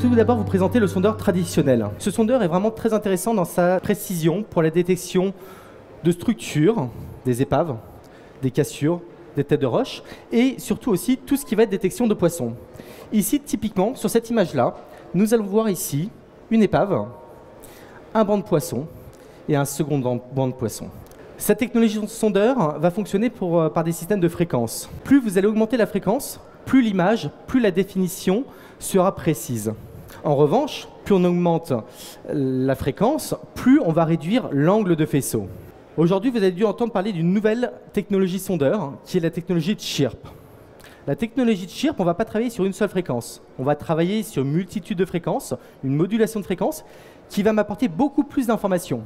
tout d'abord vous présenter le sondeur traditionnel. Ce sondeur est vraiment très intéressant dans sa précision pour la détection de structures, des épaves, des cassures, des têtes de roche et surtout aussi tout ce qui va être détection de poissons. Ici, typiquement, sur cette image-là, nous allons voir ici une épave, un banc de poisson et un second banc de poisson. Cette technologie de sondeur va fonctionner par des systèmes de fréquence. Plus vous allez augmenter la fréquence, plus l'image, plus la définition sera précise. En revanche, plus on augmente la fréquence, plus on va réduire l'angle de faisceau. Aujourd'hui, vous avez dû entendre parler d'une nouvelle technologie sondeur, qui est la technologie de Chirp. La technologie de Chirp, on ne va pas travailler sur une seule fréquence. On va travailler sur une multitude de fréquences, une modulation de fréquences, qui va m'apporter beaucoup plus d'informations.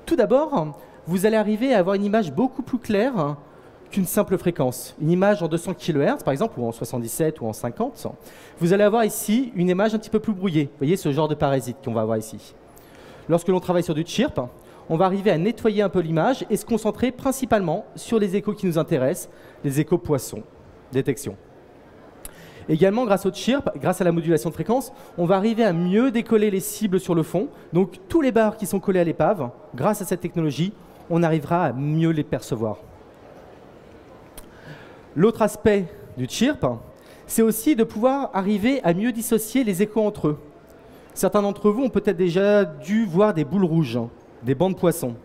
Tout d'abord, vous allez arriver à avoir une image beaucoup plus claire qu'une simple fréquence. Une image en 200 kHz, par exemple, ou en 77 ou en 50. Vous allez avoir ici une image un petit peu plus brouillée. Vous voyez ce genre de parasite qu'on va avoir ici. Lorsque l'on travaille sur du Chirp, on va arriver à nettoyer un peu l'image et se concentrer principalement sur les échos qui nous intéressent, les échos poissons, détection. Également, grâce au Chirp, grâce à la modulation de fréquence, on va arriver à mieux décoller les cibles sur le fond. Donc, tous les barres qui sont collés à l'épave, grâce à cette technologie, on arrivera à mieux les percevoir. L'autre aspect du Chirp, c'est aussi de pouvoir arriver à mieux dissocier les échos entre eux. Certains d'entre vous ont peut-être déjà dû voir des boules rouges, des bancs de poissons.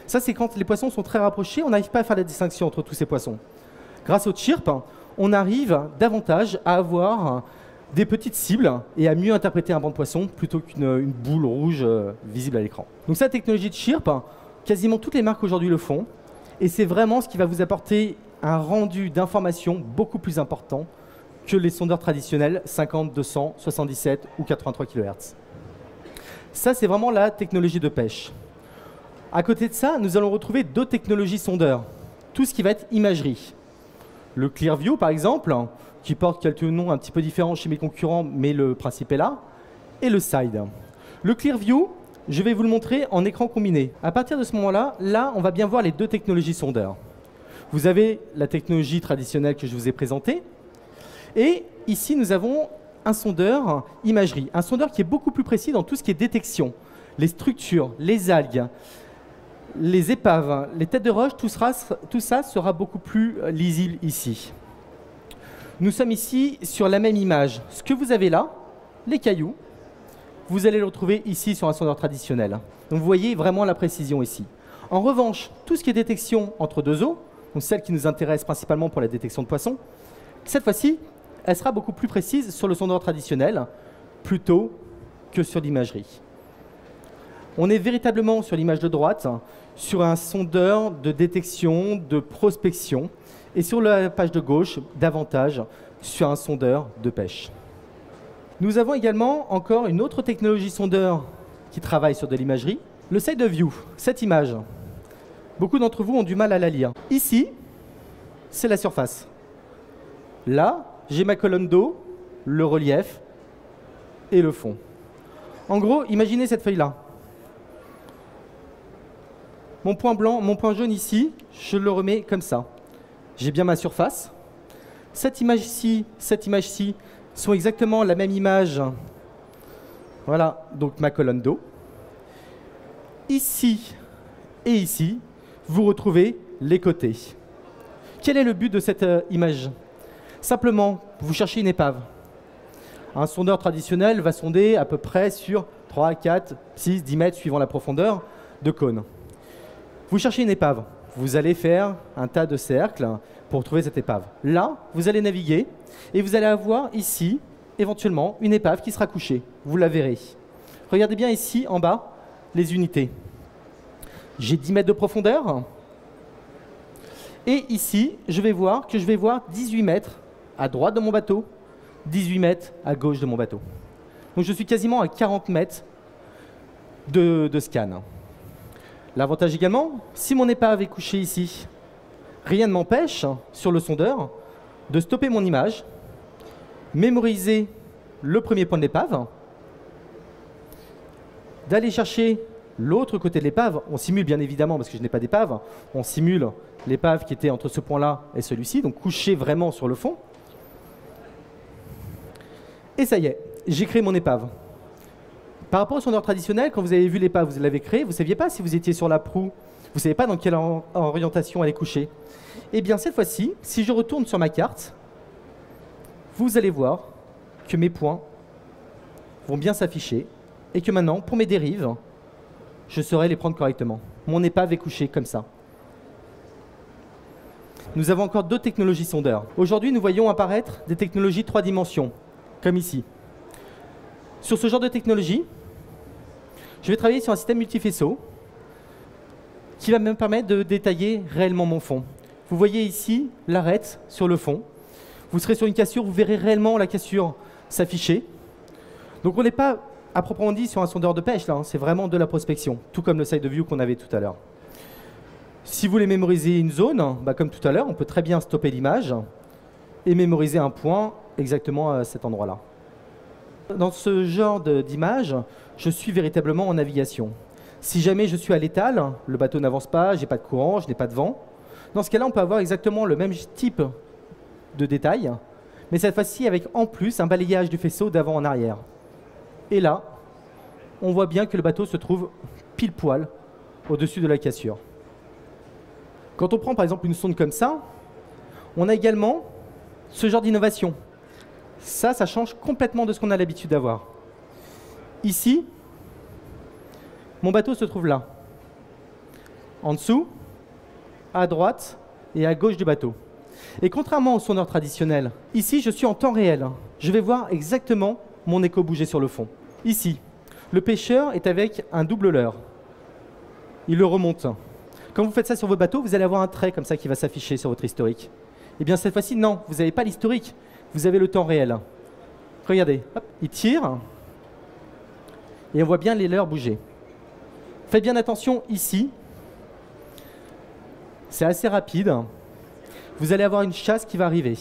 Ça, c'est quand les poissons sont très rapprochés, on n'arrive pas à faire la distinction entre tous ces poissons. Grâce au Chirp, on arrive davantage à avoir des petites cibles et à mieux interpréter un banc de poisson plutôt qu'une boule rouge visible à l'écran. Donc cette technologie de Chirp, quasiment toutes les marques aujourd'hui le font, et c'est vraiment ce qui va vous apporter un rendu d'information beaucoup plus important que les sondeurs traditionnels 50, 200, 77 ou 83 kHz. Ça, c'est vraiment la technologie de pêche. À côté de ça, nous allons retrouver d'autres technologies sondeurs. Tout ce qui va être imagerie. Le Clearview, par exemple, qui porte quelques noms un petit peu différents chez mes concurrents, mais le principe est là. Et le Side. Le Clearview, je vais vous le montrer en écran combiné. À partir de ce moment-là, on va bien voir les deux technologies sondeurs. Vous avez la technologie traditionnelle que je vous ai présentée. Et ici, nous avons un sondeur imagerie. Un sondeur qui est beaucoup plus précis dans tout ce qui est détection. Les structures, les algues, les épaves, les têtes de roche, tout ça sera beaucoup plus lisible ici. Nous sommes ici sur la même image. Ce que vous avez là, les cailloux, vous allez le retrouver ici sur un sondeur traditionnel. Donc vous voyez vraiment la précision ici. En revanche, tout ce qui est détection entre deux eaux, donc celle qui nous intéresse principalement pour la détection de poissons, cette fois-ci, elle sera beaucoup plus précise sur le sondeur traditionnel plutôt que sur l'imagerie. On est véritablement sur l'image de droite, sur un sondeur de détection, de prospection, et sur la page de gauche, davantage sur un sondeur de pêche. Nous avons également encore une autre technologie sondeur qui travaille sur de l'imagerie, le Side View, cette image. Beaucoup d'entre vous ont du mal à la lire. Ici, c'est la surface. Là, j'ai ma colonne d'eau, le relief et le fond. En gros, imaginez cette feuille-là. Mon point blanc, mon point jaune ici, je le remets comme ça. J'ai bien ma surface. Cette image-ci sont exactement la même image. Voilà, donc ma colonne d'eau. Ici et ici, vous retrouvez les côtés. Quel est le but de cette image? Simplement, vous cherchez une épave. Un sondeur traditionnel va sonder à peu près sur 3, 4, 6, 10 mètres suivant la profondeur de cône. Vous cherchez une épave. Vous allez faire un tas de cercles pour trouver cette épave. Là, vous allez naviguer et vous allez avoir ici, éventuellement, une épave qui sera couchée. Vous la verrez. Regardez bien ici, en bas, les unités. J'ai 10 mètres de profondeur. Et ici, je vais voir 18 mètres à droite de mon bateau, 18 mètres à gauche de mon bateau. Donc je suis quasiment à 40 mètres de scan. L'avantage également, si mon épave est couchée ici, rien ne m'empêche, sur le sondeur, de stopper mon image, mémoriser le premier point de l'épave, d'aller chercher l'autre côté de l'épave. On simule bien évidemment, parce que je n'ai pas d'épave, on simule l'épave qui était entre ce point-là et celui-ci, donc couché vraiment sur le fond. Et ça y est, j'ai créé mon épave. Par rapport au sondeur traditionnel, quand vous avez vu l'épave, vous l'avez créé, vous ne saviez pas si vous étiez sur la proue, vous ne saviez pas dans quelle orientation elle est couchée. Eh bien, cette fois-ci, si je retourne sur ma carte, vous allez voir que mes points vont bien s'afficher et que maintenant, pour mes dérives, je saurai les prendre correctement. Mon épave est couchée comme ça. Nous avons encore d'autres technologies sondeurs. Aujourd'hui, nous voyons apparaître des technologies 3 dimensions, comme ici. Sur ce genre de technologie, je vais travailler sur un système multifaisceau qui va me permettre de détailler réellement mon fond. Vous voyez ici l'arête sur le fond. Vous serez sur une cassure, vous verrez réellement la cassure s'afficher. Donc on n'est pas à proprement dit sur un sondeur de pêche, là, hein, c'est vraiment de la prospection, tout comme le side view qu'on avait tout à l'heure. Si vous voulez mémoriser une zone, bah, comme tout à l'heure, on peut très bien stopper l'image et mémoriser un point exactement à cet endroit-là. Dans ce genre d'image, je suis véritablement en navigation. Si jamais je suis à l'étal, le bateau n'avance pas, j'ai pas de courant, je n'ai pas de vent. Dans ce cas-là, on peut avoir exactement le même type de détail, mais cette fois-ci avec en plus un balayage du faisceau d'avant en arrière. Et là, on voit bien que le bateau se trouve pile poil au-dessus de la cassure. Quand on prend par exemple une sonde comme ça, on a également ce genre d'innovation. Ça change complètement de ce qu'on a l'habitude d'avoir. Ici, mon bateau se trouve là. En dessous, à droite et à gauche du bateau. Et contrairement au sondeur traditionnel, ici je suis en temps réel. Je vais voir exactement mon écho bouger sur le fond. Ici, le pêcheur est avec un double leurre. Il le remonte. Quand vous faites ça sur vos bateaux, vous allez avoir un trait comme ça qui va s'afficher sur votre historique. Eh bien cette fois-ci, non, vous n'avez pas l'historique, vous avez le temps réel. Regardez, hop, il tire, et on voit bien les leurres bouger. Faites bien attention ici, c'est assez rapide. Vous allez avoir une chasse qui va arriver.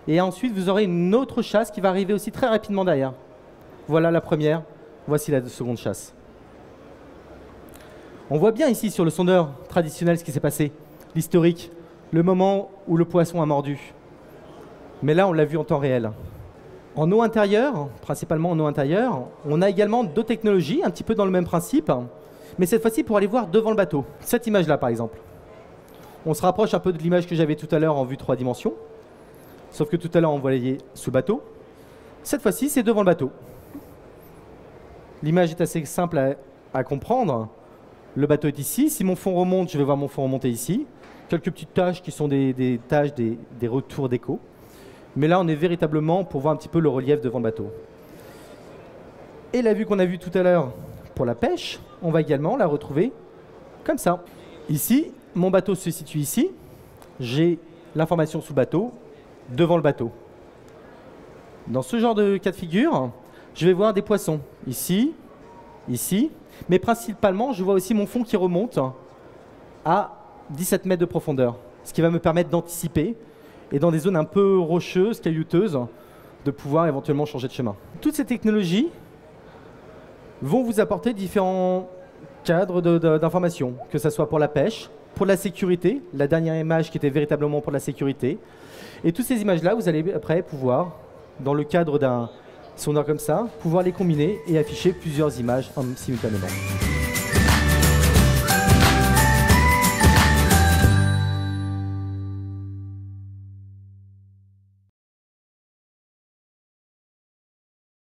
Et ensuite, vous aurez une autre chasse qui va arriver aussi très rapidement derrière. Voilà la première, voici la seconde chasse. On voit bien ici sur le sondeur traditionnel ce qui s'est passé, l'historique, le moment où le poisson a mordu. Mais là, on l'a vu en temps réel. En eau intérieure, principalement en eau intérieure, on a également d'autres technologies, un petit peu dans le même principe, mais cette fois-ci pour aller voir devant le bateau. Cette image-là, par exemple. On se rapproche un peu de l'image que j'avais tout à l'heure en vue 3 dimensions, sauf que tout à l'heure, on voyait sous le bateau. Cette fois-ci, c'est devant le bateau. L'image est assez simple à comprendre. Le bateau est ici. Si mon fond remonte, je vais voir mon fond remonter ici. Quelques petites taches qui sont des taches, des retours d'écho. Mais là, on est véritablement pour voir un petit peu le relief devant le bateau. Et la vue qu'on a vue tout à l'heure pour la pêche, on va également la retrouver comme ça. Ici, mon bateau se situe ici. J'ai l'information sous le bateau, devant le bateau. Dans ce genre de cas de figure, je vais voir des poissons. Ici, ici. Mais principalement, je vois aussi mon fond qui remonte à 17 mètres de profondeur. Ce qui va me permettre d'anticiper et dans des zones un peu rocheuses, caillouteuses, de pouvoir éventuellement changer de chemin. Toutes ces technologies vont vous apporter différents cadres d'information, que ce soit pour la pêche, pour la sécurité, la dernière image qui était véritablement pour la sécurité. Et toutes ces images-là, vous allez après pouvoir, dans le cadre d'un sondeur comme ça, pouvoir les combiner et afficher plusieurs images simultanément.